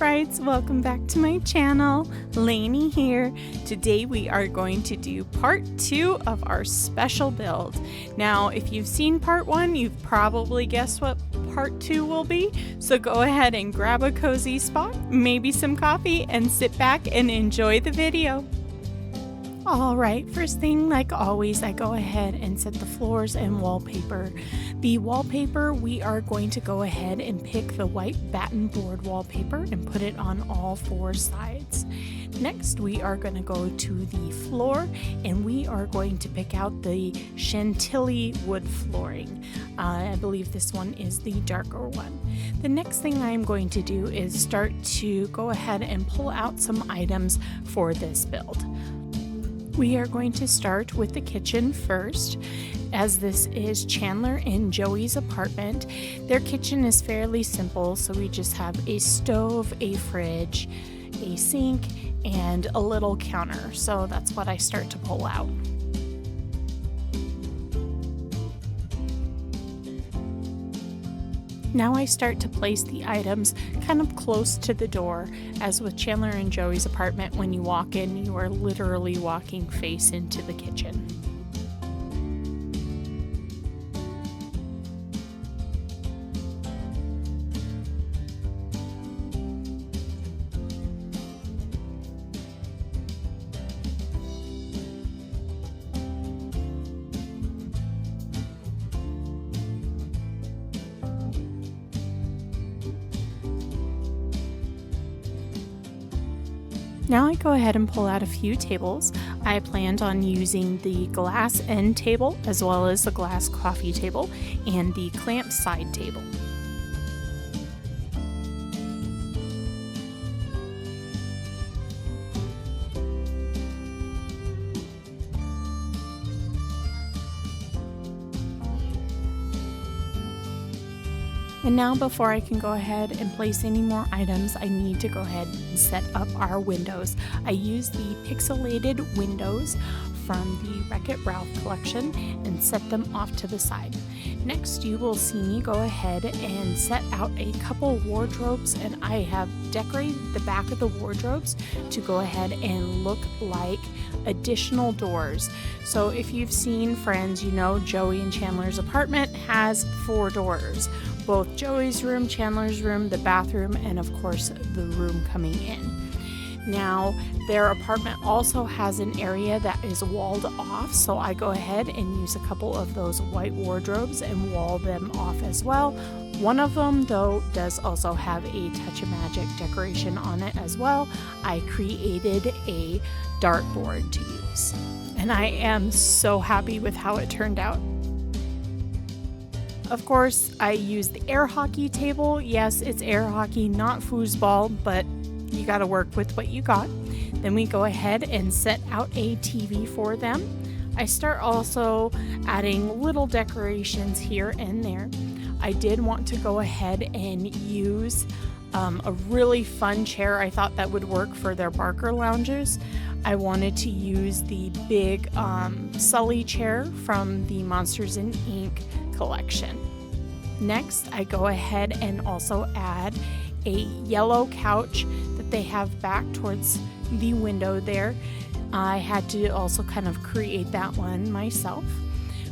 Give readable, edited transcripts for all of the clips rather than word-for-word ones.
Brights, welcome back to my channel. Lainey here. Today we are going to do part 2 of our special build. Now if you've seen part 1, you've probably guessed what part 2 will be, so go ahead and grab a cozy spot, maybe some coffee, and sit back and enjoy the video. Alright, first thing, like always, I go ahead and set the floors and wallpaper. The wallpaper, we are going to go ahead and pick the white batten board wallpaper and put it on all 4 sides. Next, we are going to go to the floor and we are going to pick out the Chantilly wood flooring. I believe this one is the darker one. The next thing I'm going to do is start to go ahead and pull out some items for this build. We are going to start with the kitchen first, as this is Chandler and Joey's apartment. Their kitchen is fairly simple, so we just have a stove, a fridge, a sink, and a little counter. So that's what I start to pull out. Now I start to place the items kind of close to the door. As with Chandler and Joey's apartment, when you walk in, you are literally walking face into the kitchen. Now I go ahead and pull out a few tables. I planned on using the glass end table as well as the glass coffee table and the clamp side table. And now before I can go ahead and place any more items, I need to go ahead and set up our windows. I use the pixelated windows from the Wreck-It Ralph collection and set them off to the side. Next, you will see me go ahead and set out a couple wardrobes, and I have decorated the back of the wardrobes to go ahead and look like additional doors. So if you've seen Friends, you know Joey and Chandler's apartment has 4 doors. Both Joey's room, Chandler's room, the bathroom, and of course the room coming in. Now, their apartment also has an area that is walled off, so I go ahead and use a couple of those white wardrobes and wall them off as well. One of them, though, does also have a Touch of Magic decoration on it as well. I created a dartboard to use, and I am so happy with how it turned out. Of course, I used the air hockey table. Yes, it's air hockey, not foosball, but you gotta work with what you got. Then we go ahead and set out a TV for them. I start also adding little decorations here and there. I did want to go ahead and use a really fun chair. I thought that would work for their Barker lounges. I wanted to use the big Sully chair from the Monsters Inc. collection. Next, I go ahead and also add a yellow couch that they have back towards the window there. I had to also kind of create that one myself.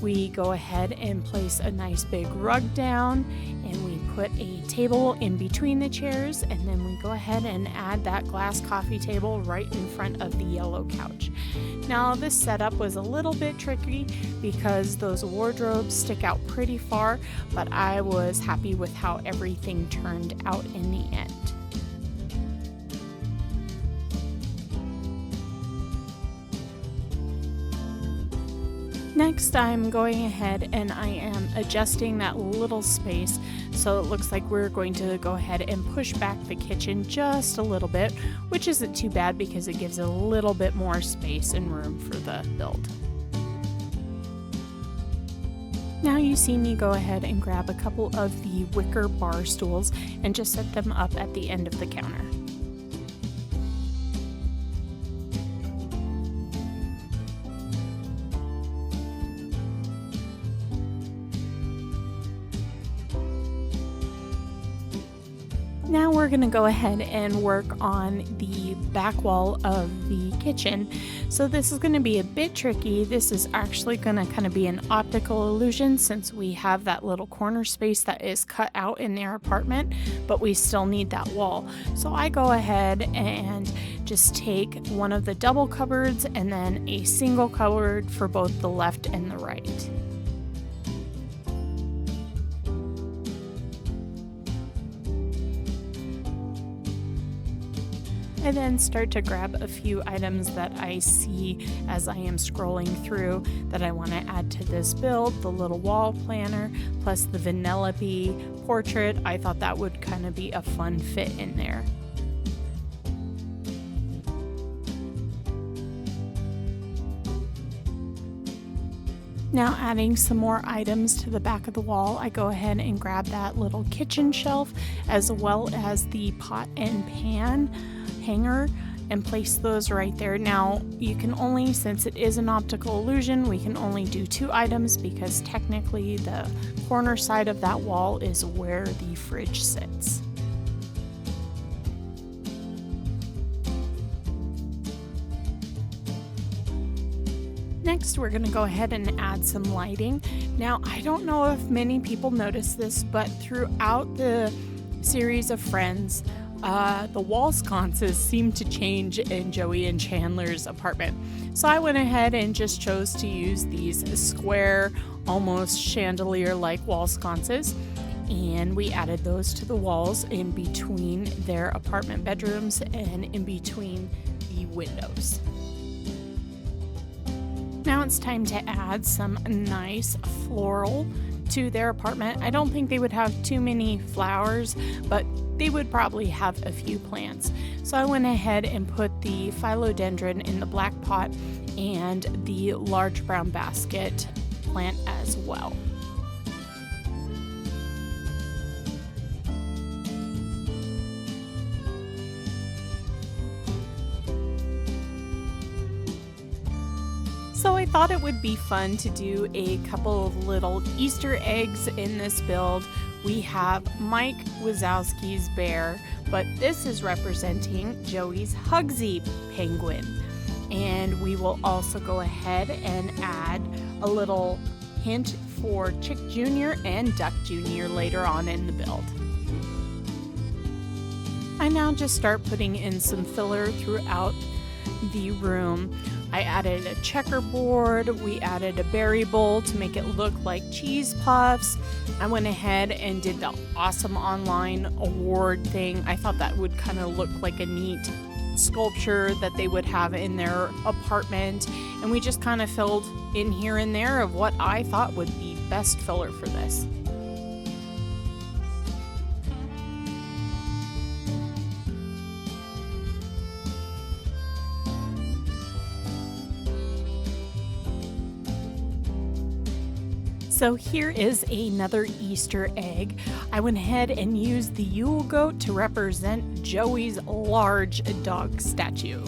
We go ahead and place a nice big rug down, and we put a table in between the chairs, and then we go ahead and add that glass coffee table right in front of the yellow couch. Now this setup was a little bit tricky because those wardrobes stick out pretty far, but I was happy with how everything turned out in the end. Next, I'm going ahead and I am adjusting that little space so it looks like we're going to go ahead and push back the kitchen just a little bit, which isn't too bad because it gives a little bit more space and room for the build. Now you see me go ahead and grab a couple of the wicker bar stools and just set them up at the end of the counter. Now we're going to go ahead and work on the back wall of the kitchen. So this is going to be a bit tricky. This is actually going to kind of be an optical illusion since we have that little corner space that is cut out in their apartment, but we still need that wall. So I go ahead and just take one of the double cupboards and then a single cupboard for both the left and the right. I then start to grab a few items that I see as I am scrolling through that I want to add to this build. The little wall planner plus the Vanellope portrait. I thought that would kind of be a fun fit in there. Now adding some more items to the back of the wall, I go ahead and grab that little kitchen shelf as well as the pot and pan hanger and place those right there. Now you can only, since it is an optical illusion, we can only do 2 items because technically the corner side of that wall is where the fridge sits. Next, we're going to go ahead and add some lighting. Now, I don't know if many people notice this, but throughout the series of Friends, the wall sconces seem to change in Joey and Chandler's apartment. So I went ahead and just chose to use these square, almost chandelier-like wall sconces. And we added those to the walls in between their apartment bedrooms and in between the windows. Now it's time to add some nice floral to their apartment. I don't think they would have too many flowers, but they would probably have a few plants. So I went ahead and put the philodendron in the black pot and the large brown basket plant as well. So I thought it would be fun to do a couple of little Easter eggs in this build. We have Mike Wazowski's bear, but this is representing Joey's Hugsy penguin. And we will also go ahead and add a little hint for Chick Jr. and Duck Jr. later on in the build. I now just start putting in some filler throughout the room. I added a checkerboard, we added a berry bowl to make it look like cheese puffs. I went ahead and did the awesome online award thing. I thought that would kind of look like a neat sculpture that they would have in their apartment. And we just kind of filled in here and there of what I thought would be best filler for this. So here is another Easter egg. I went ahead and used the Yule goat to represent Joey's large dog statue.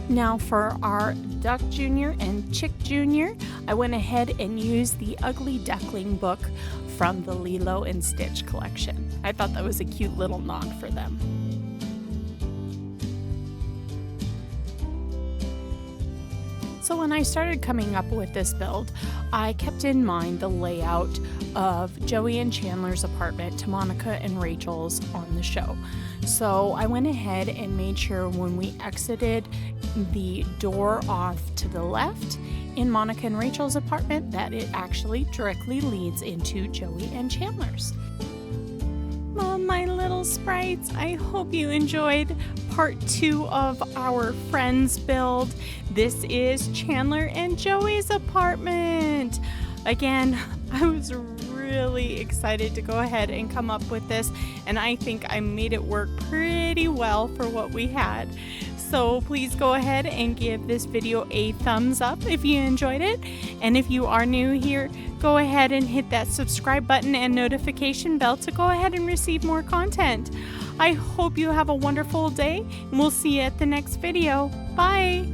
Now for our Duck Jr. and Chick Jr., I went ahead and used the Ugly Duckling book from the Lilo and Stitch collection. I thought that was a cute little nod for them. So when I started coming up with this build, I kept in mind the layout of Joey and Chandler's apartment to Monica and Rachel's on the show. So I went ahead and made sure when we exited the door off to the left in Monica and Rachel's apartment that it actually directly leads into Joey and Chandler's. Well, my little sprites, I hope you enjoyed part 2 of our Friends build. This is Chandler and Joey's apartment. Again, I was really excited to go ahead and come up with this, and I think I made it work pretty well for what we had. So please go ahead and give this video a thumbs up if you enjoyed it. And if you are new here, go ahead and hit that subscribe button and notification bell to go ahead and receive more content. I hope you have a wonderful day, and we'll see you at the next video. Bye!